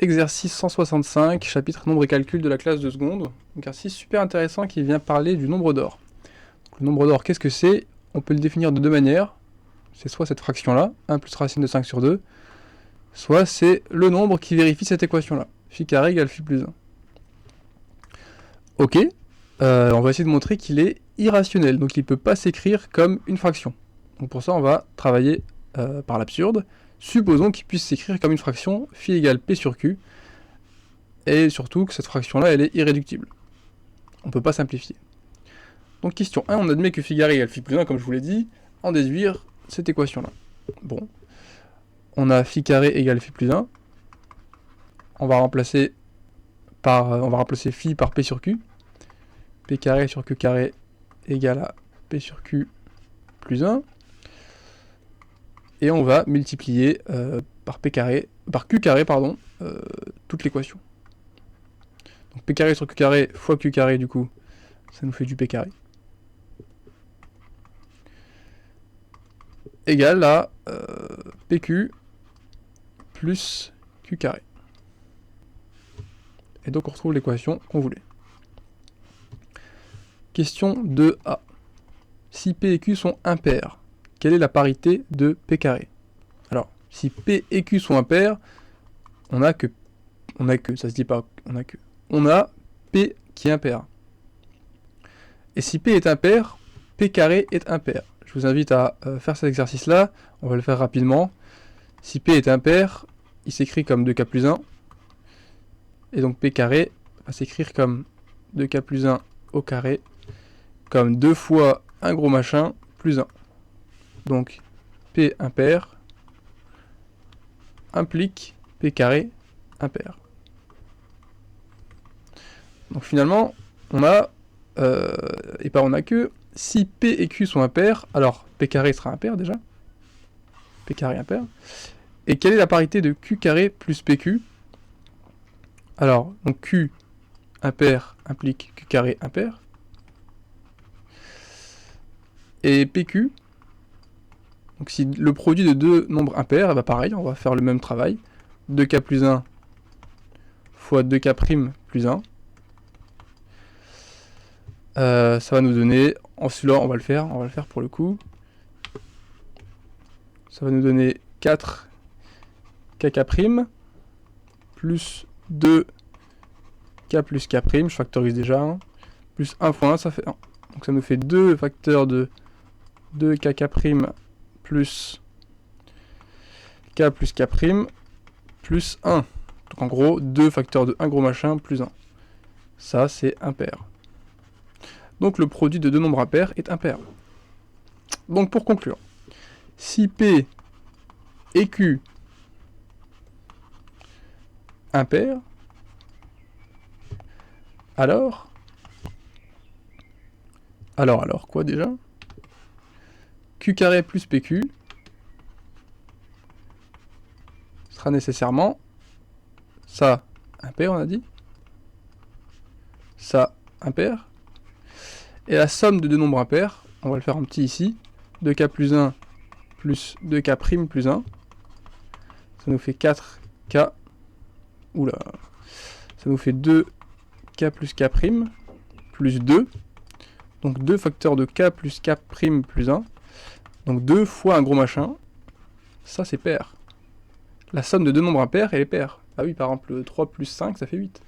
exercice 165, chapitre nombre et calcul de la classe de seconde. Un exercice super intéressant qui vient parler du nombre d'or. Le nombre d'or, qu'est-ce que c'est? On peut le définir de deux manières. C'est soit cette fraction-là, 1 plus racine de 5 sur 2, soit c'est le nombre qui vérifie cette équation-là. Phi carré égale phi plus 1. Ok, on va essayer de montrer qu'il est irrationnel, donc il ne peut pas s'écrire comme une fraction. Donc pour ça, on va travailler par l'absurde. Supposons qu'il puisse s'écrire comme une fraction, phi égale p sur q, et surtout que cette fraction-là, elle est irréductible. On ne peut pas simplifier. Donc question 1, on admet que phi carré égale phi plus 1, comme je vous l'ai dit, en déduire cette équation-là. Bon, on a phi carré égale phi plus 1, on va remplacer phi par p sur q, p carré sur q carré égale à p sur q plus 1, et on va multiplier par q carré, toute l'équation. Donc p carré sur q carré fois q carré, du coup, ça nous fait du p carré. Égale à pq plus q carré. Et donc on retrouve l'équation qu'on voulait. Question 2a. Si p et q sont impairs, quelle est la parité de p carré? Alors, si p et q sont impairs, on a p qui est impair. Et si p est impair, p carré est impair. Je vous invite à faire cet exercice-là, on va le faire rapidement. Si p est impair, il s'écrit comme 2k plus 1, et donc p carré va s'écrire comme 2k plus 1 au carré, comme 2 fois un gros machin plus 1. Donc p impair implique p carré impair. Donc finalement, on a que si p et q sont impairs, alors p carré sera impair déjà. P carré impair. Et quelle est la parité de q carré plus pq? Alors, donc q impair implique q carré impair. Et pq, donc si le produit de deux nombres impairs, bah pareil, on va faire le même travail. 2k plus 1 fois 2k' plus 1. Ça va nous donner, en celui-là on va le faire pour le coup. Ça va nous donner 4 kk' plus 2 k plus k', je factorise déjà, hein, plus 1 fois 1, ça fait 1. Donc ça nous fait 2 facteurs de 2 kk' plus k plus k' plus 1. Donc en gros, 2 facteurs de 1 gros machin plus 1. Ça, c'est impair. Donc le produit de deux nombres impairs est impair. Donc pour conclure, si P et Q impairs, alors quoi déjà? Q carré plus PQ sera nécessairement ça impair, on a dit, ça impair, et la somme de deux nombres impairs, on va le faire en petit ici, 2k plus 1 plus 2k' plus 1, ça nous fait 4k, oula, ça nous fait 2k plus k' plus 2, donc 2 facteurs de k plus k' plus 1, donc 2 fois un gros machin, ça c'est pair. La somme de deux nombres impairs, elle est paire. Ah oui, par exemple, 3 plus 5, ça fait 8.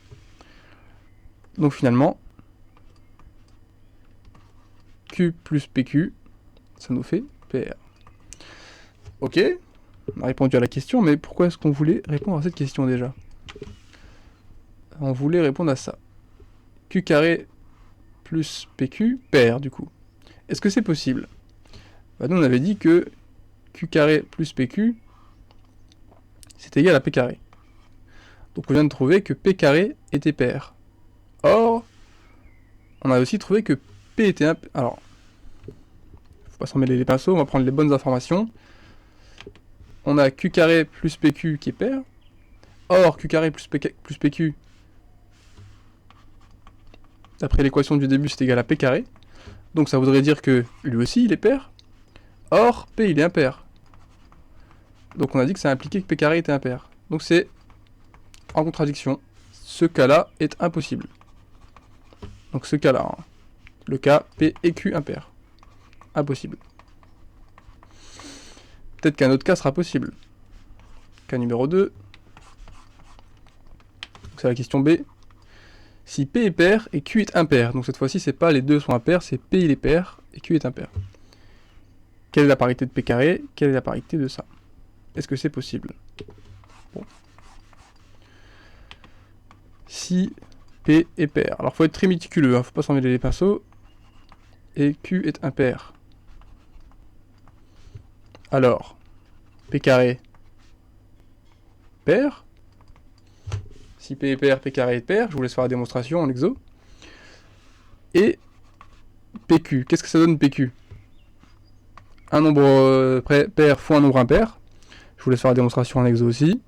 Donc finalement, Q plus PQ, ça nous fait pair. Ok, on a répondu à la question, mais pourquoi est-ce qu'on voulait répondre à cette question déjà? On voulait répondre à ça. Q carré plus PQ, pair du coup. Est-ce que c'est possible? Bah, nous on avait dit que Q carré plus PQ, c'est égal à P carré. Donc on vient de trouver que P carré était pair. Or, on a aussi trouvé que P était impair. Alors, faut pas s'en mêler les pinceaux, on va prendre les bonnes informations. On a Q carré plus PQ qui est pair. Or, Q carré plus PQ, d'après l'équation du début, c'est égal à P carré. Donc ça voudrait dire que lui aussi il est pair. Or, P il est impair. Donc on a dit que ça impliquait que P carré était impair. Donc c'est en contradiction. Ce cas-là est impossible. Donc ce cas-là, hein. Le cas P et Q impair. Impossible. Peut-être qu'un autre cas sera possible. Cas numéro 2. C'est la question B. Si P est pair et Q est impair. Donc cette fois-ci, c'est pas les deux sont impairs, c'est P il est pair et Q est impair. Quelle est la parité de P carré? Quelle est la parité de ça? Est-ce que c'est possible? Bon. Si P est pair. Alors faut être très méticuleux, hein, faut pas s'en mêler les pinceaux. Et Q est impair. Alors, P carré pair. Si P est pair, P carré est pair. Je vous laisse faire la démonstration en exo. Et PQ. Qu'est-ce que ça donne PQ? Un nombre pair fois un nombre impair. Je vous laisse faire la démonstration en exo aussi.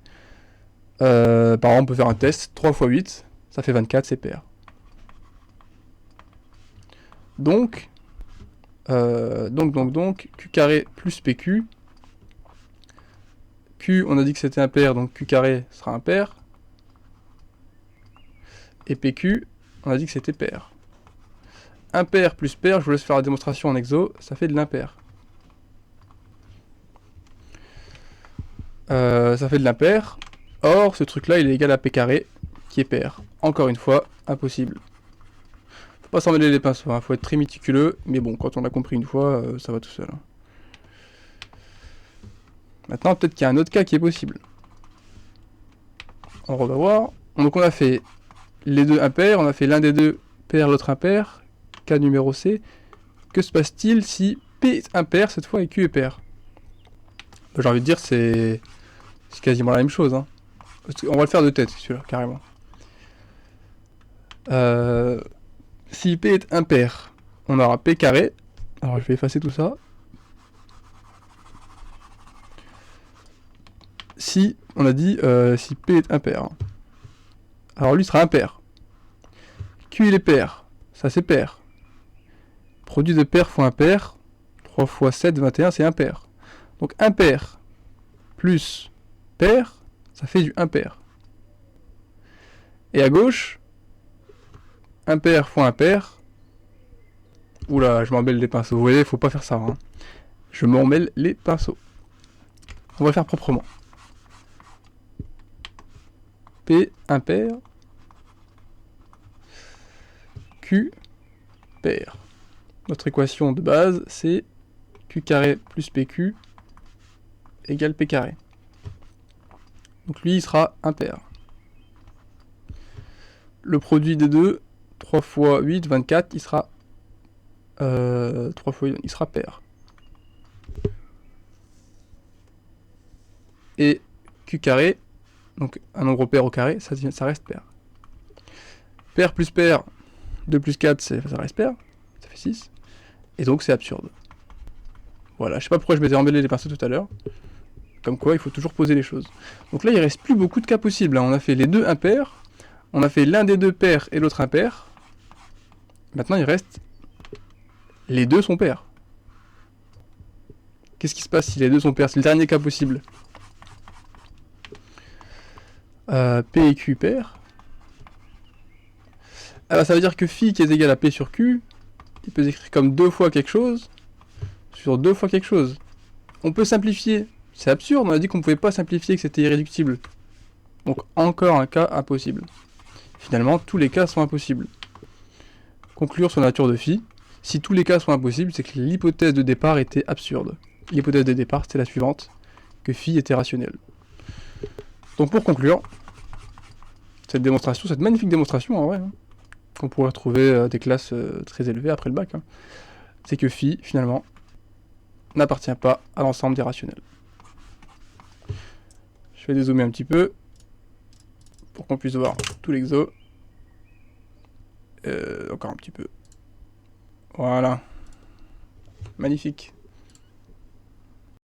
Par exemple, on peut faire un test. 3 fois 8, ça fait 24, c'est pair. Donc, Q carré plus PQ. Q, on a dit que c'était impair, donc Q carré sera impair. Et PQ, on a dit que c'était pair. Impair plus pair, je vous laisse faire la démonstration en exo, ça fait de l'impair. Ça fait de l'impair. Or, ce truc-là, il est égal à P carré, qui est pair. Encore une fois, impossible. Faut pas s'en mêler les pinceaux, hein. Faut être très méticuleux, mais bon, quand on l'a compris une fois, ça va tout seul. Hein. Maintenant, peut-être qu'il y a un autre cas qui est possible. On va voir. Donc on a fait les deux impairs, on a fait l'un des deux pair, l'autre impair. Cas numéro C. Que se passe-t-il si P est impair cette fois et Q est pair? J'ai envie de dire c'est quasiment la même chose. Hein. On va le faire de tête celui-là, carrément. Si P est impair, on aura P carré. Alors je vais effacer tout ça. Si, on a dit, si P est impair. Alors lui sera impair. Q il est pair. Ça c'est pair. Produit de pair fois impair. 3 fois 7, 21, c'est impair. Donc impair plus pair, ça fait du impair. Et à gauche, impair fois impair. Oula, je m'emmêle les pinceaux. Vous voyez, faut pas faire ça. Hein. Je m'emmêle les pinceaux. On va faire proprement. P impair. Q pair. Notre équation de base, c'est Q carré plus PQ égale P carré. Donc lui, il sera impair. Le produit des deux, 3 fois 8, 24, il sera 3 fois 8, il sera pair. Et Q carré, donc un nombre pair au carré, ça reste pair. Pair plus pair, 2 plus 4, ça reste pair, ça fait 6. Et donc c'est absurde. Voilà, je sais pas pourquoi je m'étais emmêlé les pinceaux tout à l'heure. Comme quoi, il faut toujours poser les choses. Donc là, il reste plus beaucoup de cas possibles. Hein. On a fait les deux impairs, on a fait l'un des deux pairs et l'autre impair. Maintenant, il reste les deux sont pairs. Qu'est-ce qui se passe si les deux sont pairs? C'est le dernier cas possible. P et Q pair. Alors ça veut dire que phi qui est égal à P sur Q, il peut s'écrire comme 2 fois quelque chose sur 2 fois quelque chose. On peut simplifier. C'est absurde, on a dit qu'on ne pouvait pas simplifier, que c'était irréductible. Donc encore un cas impossible. Finalement, tous les cas sont impossibles. Conclure sur la nature de phi. Si tous les cas sont impossibles, c'est que l'hypothèse de départ était absurde. L'hypothèse de départ, c'était la suivante, que phi était rationnel. Donc pour conclure, cette démonstration, cette magnifique démonstration en vrai, hein, qu'on pourrait retrouver à des classes très élevées après le bac, hein, c'est que phi, finalement, n'appartient pas à l'ensemble des rationnels. Je vais dézoomer un petit peu, pour qu'on puisse voir tout l'exo. Encore un petit peu. Voilà. Magnifique.